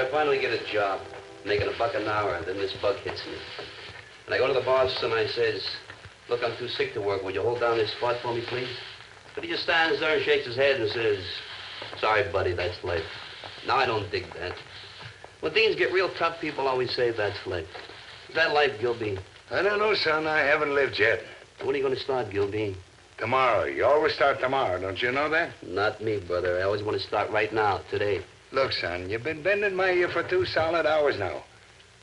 I finally get a job, making $1 an hour, and then this bug hits me. And I go to the boss and I says, look, I'm too sick to work. Would you hold down this spot for me, please? But he just stands there and shakes his head and says, sorry, buddy, that's life. Now, I don't dig that. When things get real tough, people always say that's life. Is that life, Gilby? I don't know, son. I haven't lived yet. When are you going to start, Gilby? Tomorrow. You always start tomorrow, don't you know that? Not me, brother. I always want to start right now, today. Look, son, you've been bending my ear for 2 solid hours now.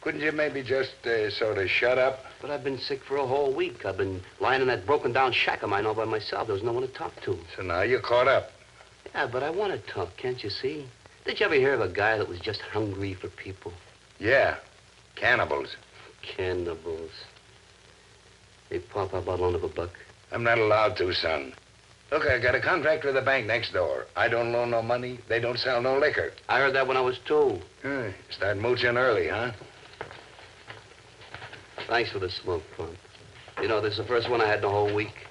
Couldn't you maybe just sort of shut up? But I've been sick for a whole week. I've been lying in that broken-down shack of mine all by myself. There was no one to talk to. So now you're caught up. Yeah, but I want to talk, can't you see? Did you ever hear of a guy that was just hungry for people? Yeah, cannibals. Cannibals. Hey, Pop, how about loan of $1? I'm not allowed to, son. Look, I got a contract with the bank next door. I don't loan no money. They don't sell no liquor. I heard that when I was 2. Start mooching early, huh? Thanks for the smoke, Pop. You know, this is the first one I had in a whole week.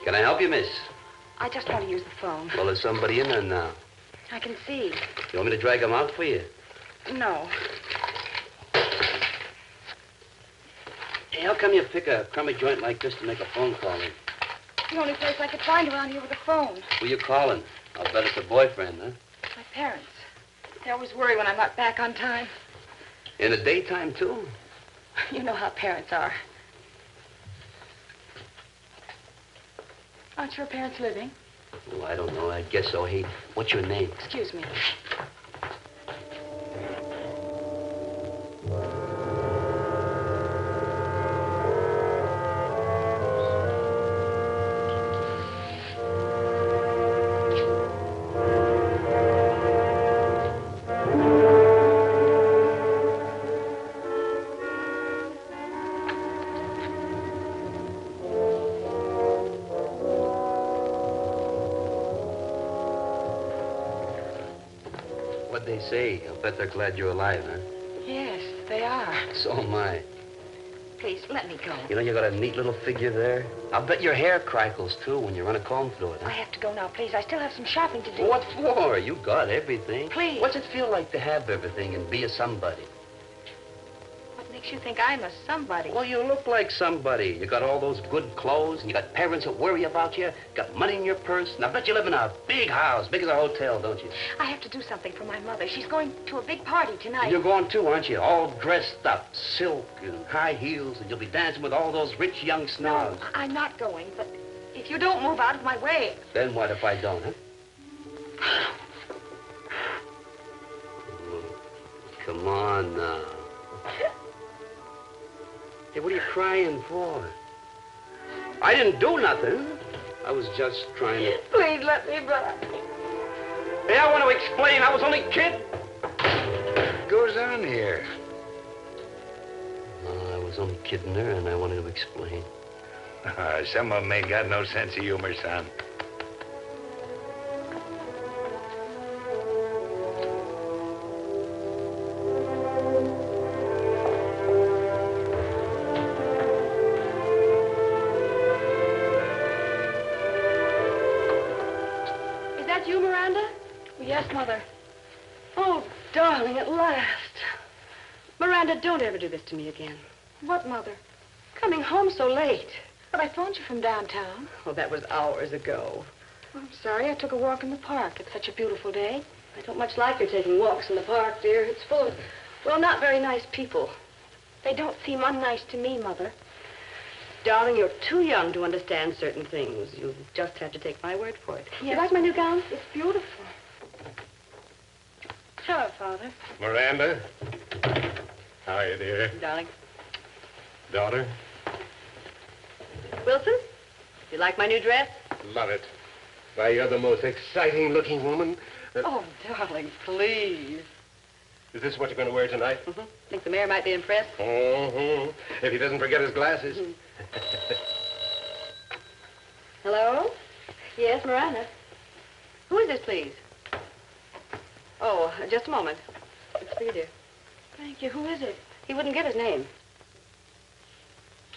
Can I help you, miss? I just want to use the phone. Well, there's somebody in there now. I can see. You want me to drag him out for you? No. Hey, how come you pick a crummy joint like this to make a phone call in? The only place I could find around here with a phone. Who you calling? I'll bet it's a boyfriend, huh? My parents. They always worry when I'm not back on time. In the daytime, too? You know how parents are. Aren't your parents living? Oh, I don't know. I guess so. Hey, what's your name? Excuse me. They say. I'll bet they're glad you're alive, huh? Yes, they are. So am I. Please, let me go. You know, you got a neat little figure there. I'll bet your hair crackles, too, when you run a comb through it, huh? I have to go now, please. I still have some shopping to do. What for? You got everything. Please. What's it feel like to have everything and be a somebody? What makes you think I'm a somebody? Well, you look like somebody. You got all those good clothes, and you got parents that worry about you, got money in your purse, and I bet you live in a big house, big as a hotel, don't you? I have to do something for my mother. She's going to a big party tonight. And you're going too, aren't you? All dressed up, silk and high heels, and you'll be dancing with all those rich young snobs. No, I'm not going, but if you don't move out of my way... Then what if I don't, huh? Come on now. Hey, what are you crying for? I didn't do nothing. I was just trying to... Please let me by. Hey, I want to explain. I was only a kid. What goes on here? I was only kidding her, and I wanted to explain. Some of them ain't got no sense of humor, son. Yes, Mother. Oh, darling, at last. Miranda, don't ever do this to me again. What, Mother? Coming home so late. But I phoned you from downtown. Oh, that was hours ago. Oh, I'm sorry. I took a walk in the park. It's such a beautiful day. I don't much like your taking walks in the park, dear. It's full of, well, not very nice people. They don't seem unnice to me, Mother. Darling, you're too young to understand certain things. You just have to take my word for it. Yes. You like my new gown? It's beautiful. Hello, Father. Miranda. How are you, dear? Darling. Daughter? Wilson, you like my new dress? Love it. Why, you're the most exciting-looking woman. Oh, darling, please. Is this what you're going to wear tonight? Mm-hmm. Think the mayor might be impressed? Mm-hmm. If he doesn't forget his glasses. Mm-hmm. Hello? Yes, Miranda. Who is this, please? Oh, just a moment. It's for you, dear. Thank you. Who is it? He wouldn't get his name.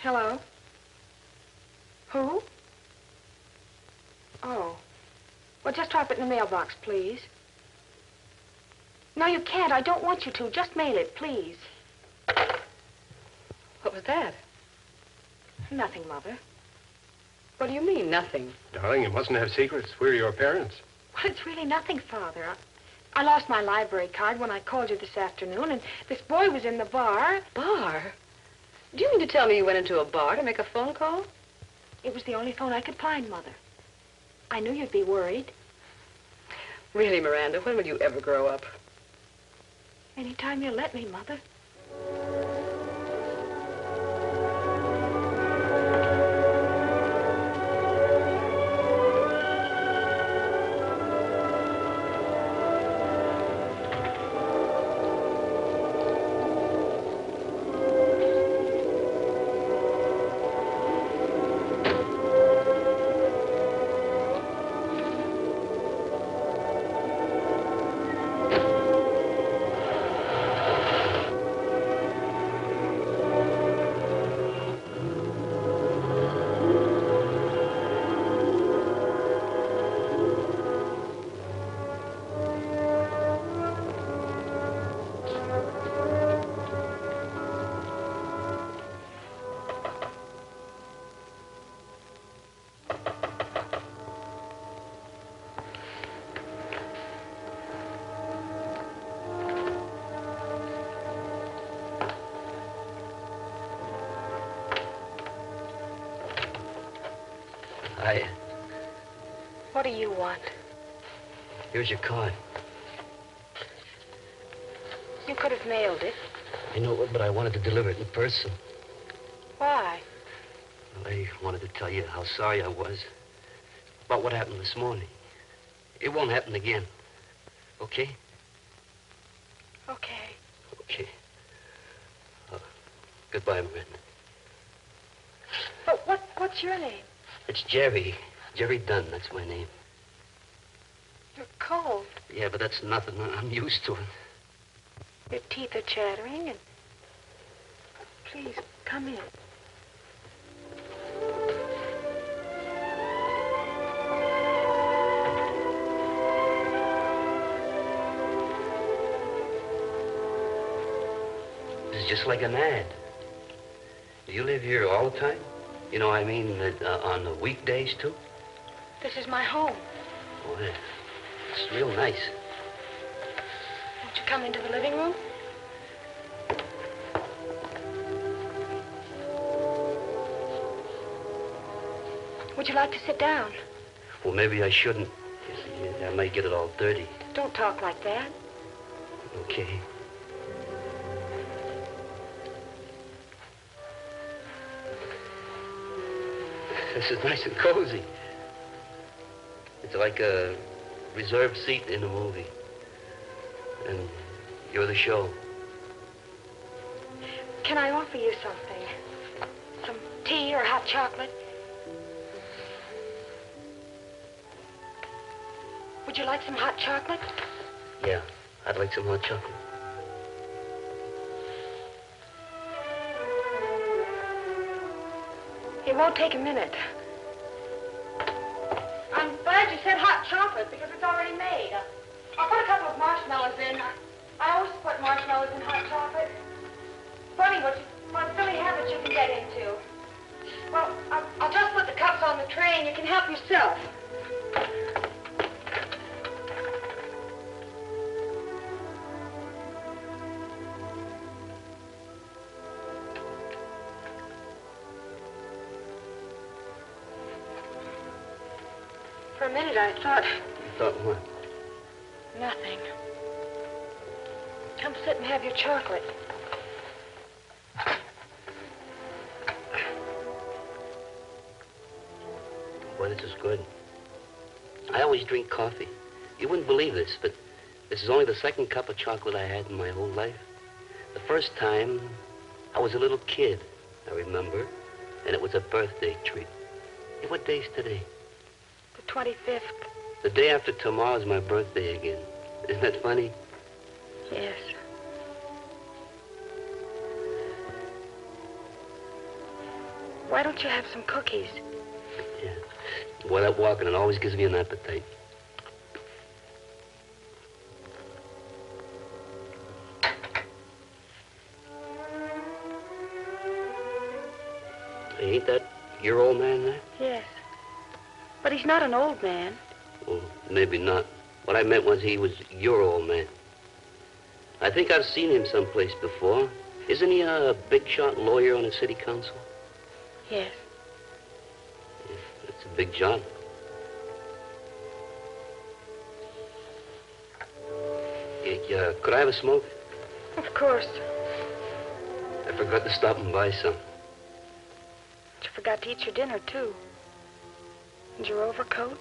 Hello? Who? Oh. Well, just drop it in the mailbox, please. No, you can't. I don't want you to. Just mail it, please. What was that? Nothing, Mother. What do you mean, nothing? Darling, you mustn't have secrets. We're your parents. Well, it's really nothing, Father. I lost my library card when I called you this afternoon, and this boy was in the bar. Bar? Do you mean to tell me you went into a bar to make a phone call? It was the only phone I could find, Mother. I knew you'd be worried. Really, Miranda, when will you ever grow up? Anytime you let me, Mother. What do you want? Here's your card. You could have mailed it. I know it, but I wanted to deliver it in person. Why? Well, I wanted to tell you how sorry I was about what happened this morning. It won't happen again. Okay? Okay. Okay. Goodbye, Miranda. But what's your name? It's Jerry. Jerry Dunn, that's my name. You're cold. Yeah, but that's nothing. I'm used to it. Your teeth are chattering and... Please, come in. This is just like an ad. Do you live here all the time? You know, I mean, on the weekdays, too? This is my home. Oh, yeah. It's real nice. Won't you come into the living room? Would you like to sit down? Well, maybe I shouldn't. I might get it all dirty. Don't talk like that. Okay. This is nice and cozy. It's like a reserved seat in a movie. And you're the show. Can I offer you something? Some tea or hot chocolate? Would you like some hot chocolate? Yeah, I'd like some hot chocolate. It won't take a minute. I'm glad you said hot chocolate because it's already made. I'll put a couple of marshmallows in. I always put marshmallows in hot chocolate. Funny what silly habits you can get into. Well, I'll just put the cups on the tray and you can help yourself. For a minute, I thought... You thought what? Nothing. Come sit and have your chocolate. Boy, this is good. I always drink coffee. You wouldn't believe this, but this is only the second cup of chocolate I had in my whole life. The first time, I was a little kid, I remember, and it was a birthday treat. Hey, what day's today? The 25th. The day after tomorrow is my birthday again. Isn't that funny? Yes. Why don't you have some cookies? Yeah. Boy, that walking, it always gives me an appetite. Hey, ain't that your old man there? Yes. But he's not an old man. Well, maybe not. What I meant was he was your old man. I think I've seen him someplace before. Isn't he a big-shot lawyer on the city council? Yes. That's a big job. Yeah, could I have a smoke? Of course. I forgot to stop and buy some. But you forgot to eat your dinner, too. And your overcoat.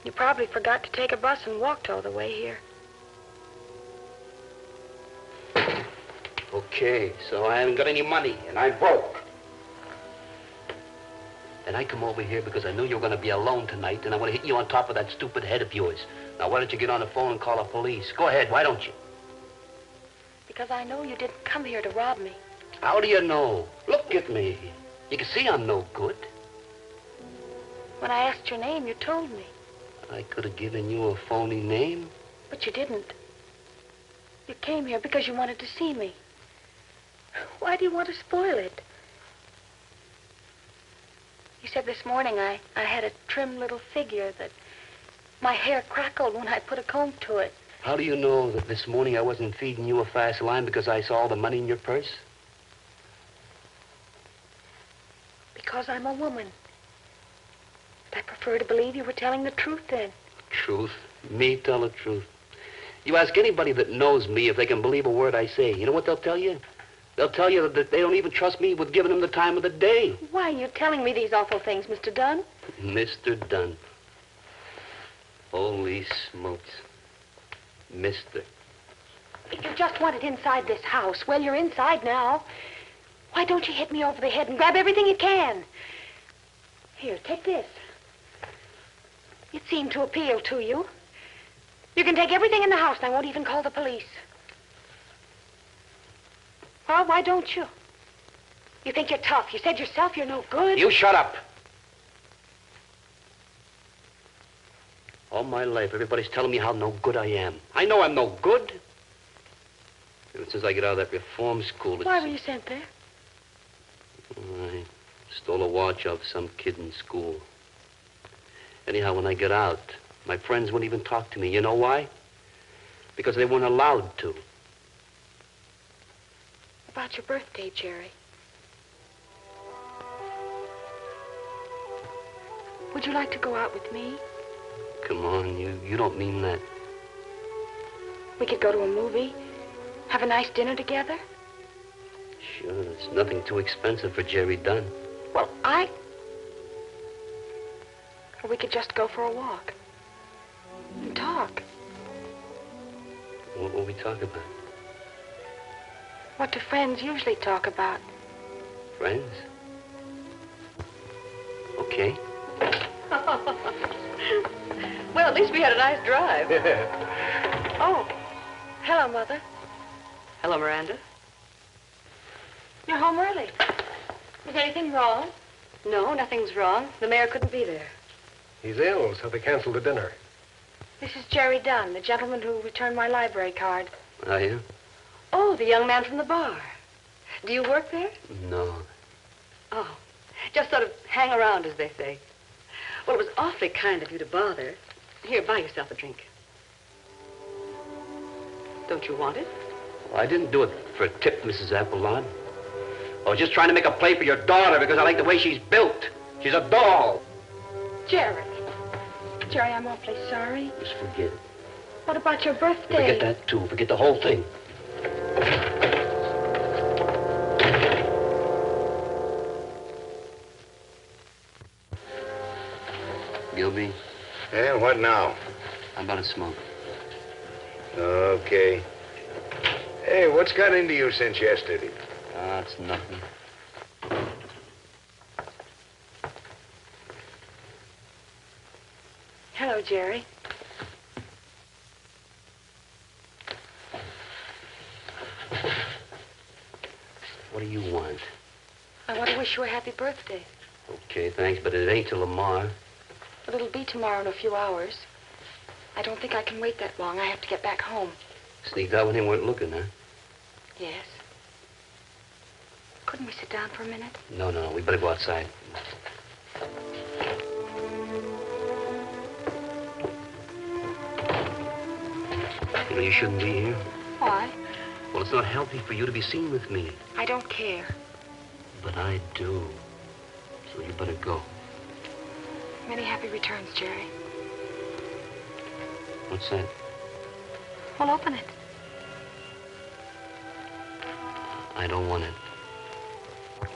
You probably forgot to take a bus and walked all the way here. Okay, so I haven't got any money, and I'm broke. And I come over here because I knew you were going to be alone tonight, and I want to hit you on top of that stupid head of yours. Now, why don't you get on the phone and call the police? Go ahead, why don't you? Because I know you didn't come here to rob me. How do you know? Look at me. You can see I'm no good. When I asked your name, you told me. I could have given you a phony name. But you didn't. You came here because you wanted to see me. Why do you want to spoil it? You said this morning I had a trim little figure, that my hair crackled when I put a comb to it. How do you know that this morning I wasn't feeding you a fast line because I saw all the money in your purse? Because I'm a woman. I prefer to believe you were telling the truth then. Truth? Me tell the truth? You ask anybody that knows me if they can believe a word I say. You know what they'll tell you? They'll tell you that they don't even trust me with giving them the time of the day. Why are you telling me these awful things, Mr. Donn? Mr. Donn. Holy smokes. Mister. If you just wanted inside this house, well, you're inside now. Why don't you hit me over the head and grab everything you can? Here, take this. It seemed to appeal to you. You can take everything in the house and I won't even call the police. Well, why don't you? You think you're tough. You said yourself you're no good. You shut up. All my life, everybody's telling me how no good I am. I know I'm no good. Ever since I get out of that reform school, Why were you sent there? I stole a watch off some kid in school. Anyhow, when I get out, my friends wouldn't even talk to me. You know why? Because they weren't allowed to. About your birthday, Jerry. Would you like to go out with me? Come on, you don't mean that. We could go to a movie, have a nice dinner together. Sure, it's nothing too expensive for Jerry Dunn. Well, Or we could just go for a walk. And talk. What will we talk about? What do friends usually talk about? Friends? Okay. Well, at least we had a nice drive. Oh, hello, Mother. Hello, Miranda. You're home early. Is anything wrong? No, nothing's wrong. The mayor couldn't be there. He's ill, so they canceled the dinner. This is Jerry Dunn, the gentleman who returned my library card. Are you? Oh, the young man from the bar. Do you work there? No. Oh, just sort of hang around, as they say. Well, it was awfully kind of you to bother. Here, buy yourself a drink. Don't you want it? Well, I didn't do it for a tip, Mrs. Applelod. I was just trying to make a play for your daughter because I like the way she's built. She's a doll. Jerry. Jerry, I'm awfully sorry. Just forget it. What about your birthday? Forget that, too. Forget the whole thing. Gilby, Yeah, what now? how about a smoke? Okay. Hey, what's got into you since yesterday? Ah, it's nothing. Hello, Jerry. What do you want? I want to wish you a happy birthday. Okay, thanks, but it ain't till tomorrow. But it'll be tomorrow in a few hours. I don't think I can wait that long. I have to get back home. Sneaked out when they weren't looking, huh? Yes. Couldn't we sit down for a minute? No. We better go outside. You know, you shouldn't be here. Why? Well, it's not healthy for you to be seen with me. I don't care. But I do. So you better go. Many happy returns, Jerry. What's that? Well, open it. I don't want it.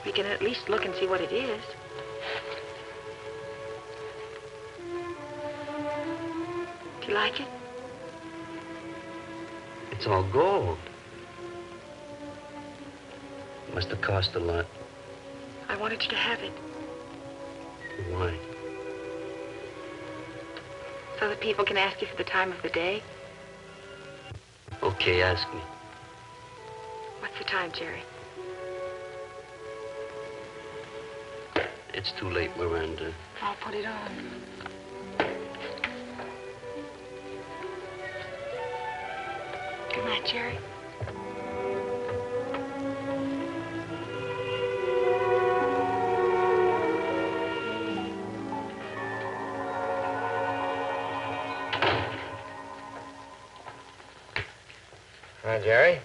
We can at least look and see what it is. Do you like it? It's all gold. It must have cost a lot. I wanted you to have it. Why? So that people can ask you for the time of the day. Okay, ask me. What's the time, Jerry? It's too late, Miranda. I'll put it on. Good night, Jerry. Hi, Jerry.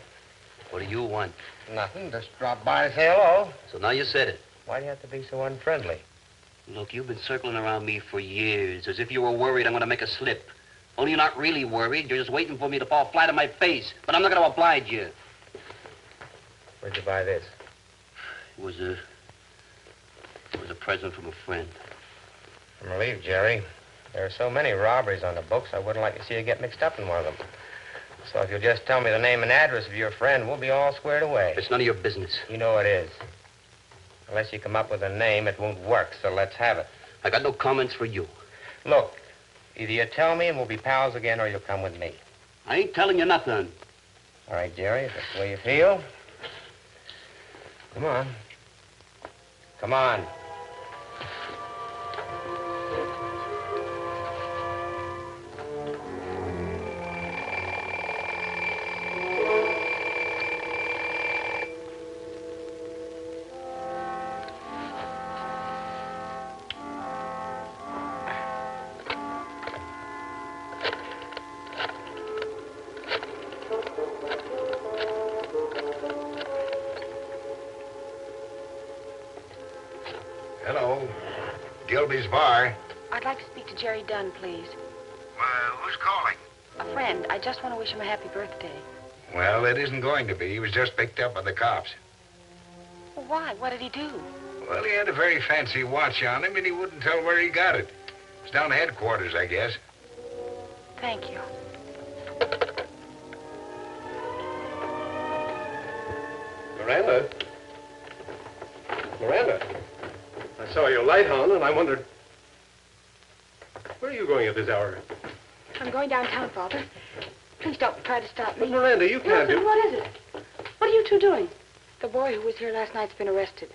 What do you want? Nothing. Just dropped by to say hello. So now you said it. Why do you have to be so unfriendly? Look, you've been circling around me for years, as if you were worried I'm going to make a slip. Only you're not really worried. You're just waiting for me to fall flat on my face. But I'm not going to oblige you. Where'd you buy this? It was a present from a friend. I'm relieved, Jerry. There are so many robberies on the books, I wouldn't like to see you get mixed up in one of them. So if you'll just tell me the name and address of your friend, we'll be all squared away. It's none of your business. You know it is. Unless you come up with a name, it won't work, so let's have it. I got no comments for you. Look, either you tell me and we'll be pals again, or you'll come with me. I ain't telling you nothing. All right, Jerry, if that's the way you feel. Come on. Come on. Hello. Gilby's bar. I'd like to speak to Jerry Donn, please. Who's calling? A friend. I just want to wish him a happy birthday. Well, it isn't going to be. He was just picked up by the cops. Well, why? What did he do? Well, he had a very fancy watch on him, and he wouldn't tell where he got it. It's down at headquarters, I guess. Thank you. Miranda? Miranda? I saw your light on, and I wondered... Where are you going at this hour? I'm going downtown, Father. Please don't try to stop me. But Miranda, you can't Wilson, do... what is it? What are you two doing? The boy who was here last night's been arrested.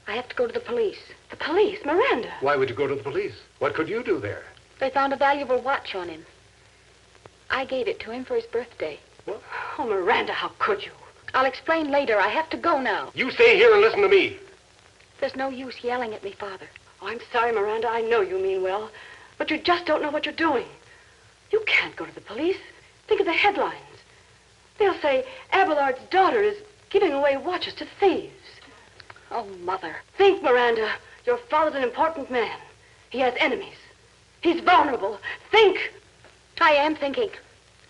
I have to go to the police. The police? Miranda? Why would you go to the police? What could you do there? They found a valuable watch on him. I gave it to him for his birthday. What? Oh, Miranda, how could you? I'll explain later. I have to go now. You stay here and listen to me. There's no use yelling at me, Father. Oh, I'm sorry, Miranda. I know you mean well. But you just don't know what you're doing. You can't go to the police. Think of the headlines. They'll say Abelard's daughter is giving away watches to thieves. Oh, Mother. Think, Miranda. Your father's an important man. He has enemies. He's vulnerable. Think. I am thinking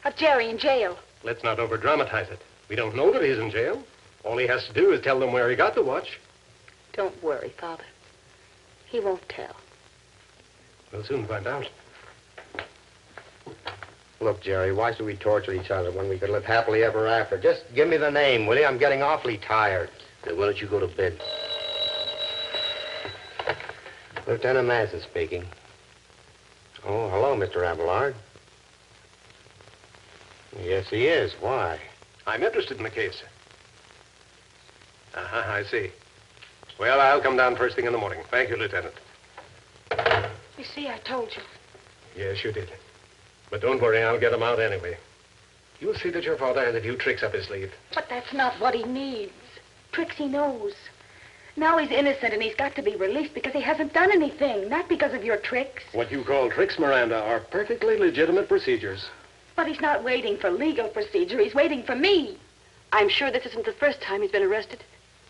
of Jerry in jail. Let's not over-dramatize it. We don't know that he's in jail. All he has to do is tell them where he got the watch. Don't worry, Father. He won't tell. We'll soon find out. Look, Jerry, why should we torture each other when we could live happily ever after? Just give me the name, will you? I'm getting awfully tired. Then why don't you go to bed? Lieutenant Manson speaking. Oh, hello, Mr. Abelard. Yes, he is. Why? I'm interested in the case. I see. Well, I'll come down first thing in the morning. Thank you, Lieutenant. You see, I told you. Yes, you did. But don't worry, I'll get him out anyway. You'll see that your father has a few tricks up his sleeve. But that's not what he needs. Tricks he knows. Now he's innocent and he's got to be released because he hasn't done anything, not because of your tricks. What you call tricks, Miranda, are perfectly legitimate procedures. But he's not waiting for legal procedure. He's waiting for me. I'm sure this isn't the first time he's been arrested.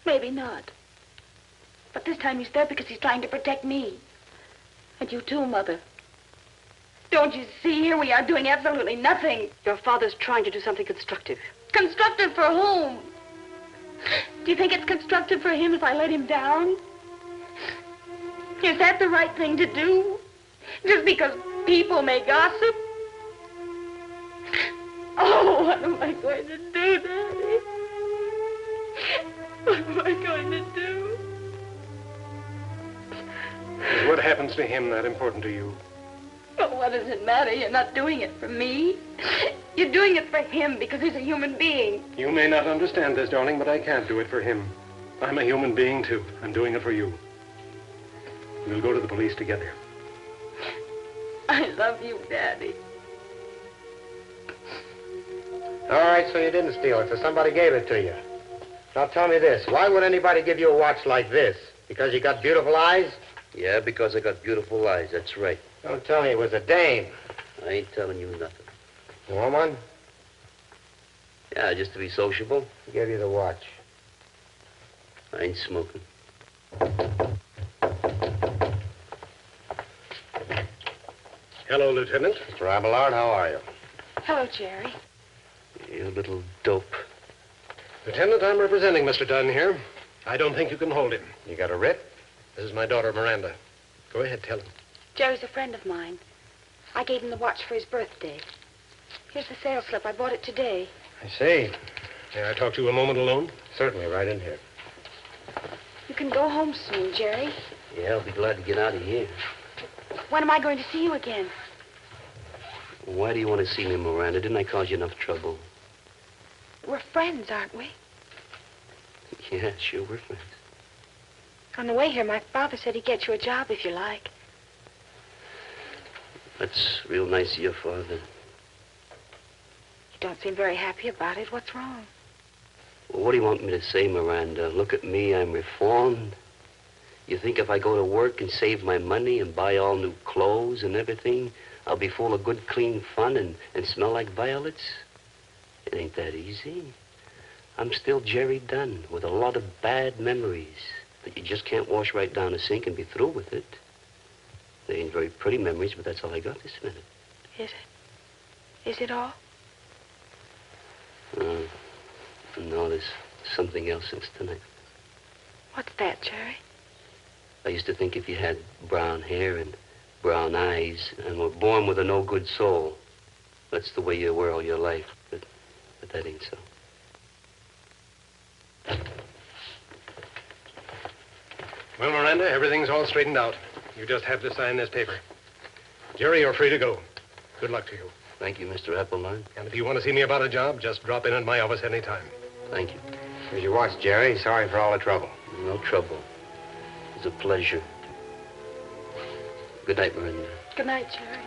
Maybe not. But this time he's there because he's trying to protect me. And you too, Mother. Don't you see? Here we are doing absolutely nothing. Your father's trying to do something constructive. Constructive for whom? Do you think it's constructive for him if I let him down? Is that the right thing to do? Just because people may gossip? Oh, what am I going to do, Daddy? What am I going to do? Is what happens to him that important to you? But what does it matter? You're not doing it for me. You're doing it for him because he's a human being. You may not understand this, darling, but I can't do it for him. I'm a human being, too. I'm doing it for you. We'll go to the police together. I love you, Daddy. All right, so you didn't steal it, so somebody gave it to you. Now tell me this. Why would anybody give you a watch like this? Because you got beautiful eyes? Yeah, because I got beautiful eyes. That's right. Don't tell me it was a dame. I ain't telling you nothing. Woman? Yeah, just to be sociable. Who gave you the watch? I ain't smoking. Hello, Lieutenant. Mr. Abelard, how are you? Hello, Jerry. You little dope. Lieutenant, I'm representing Mr. Donn here. I don't think you can hold him. You got a writ? This is my daughter, Miranda. Go ahead, tell him. Jerry's a friend of mine. I gave him the watch for his birthday. Here's the sales slip. I bought it today. I see. May I talk to you a moment alone? Certainly, right in here. You can go home soon, Jerry. Yeah, I'll be glad to get out of here. When am I going to see you again? Why do you want to see me, Miranda? Didn't I cause you enough trouble? We're friends, aren't we? Yeah, sure, we're friends. On the way here, my father said he'd get you a job if you like. That's real nice of your father. You don't seem very happy about it. What's wrong? Well, what do you want me to say, Miranda? Look at me, I'm reformed. You think if I go to work and save my money and buy all new clothes and everything, I'll be full of good, clean fun and smell like violets? It ain't that easy. I'm still Jerry Dunn with a lot of bad memories that you just can't wash right down the sink and be through with it. They ain't very pretty memories, but that's all I got this minute. Is it? Is it all? No, there's something else since tonight. What's that, Jerry? I used to think if you had brown hair and brown eyes and were born with a no-good soul, that's the way you were all your life. But that ain't so. Well, Miranda, everything's all straightened out. You just have to sign this paper. Jerry, you're free to go. Good luck to you. Thank you, Mr. Appleline. And if you want to see me about a job, just drop in at my office anytime. Thank you. Here's your watch, Jerry. Sorry for all the trouble. No trouble. It's a pleasure. Good night, Miranda. Good night, Jerry.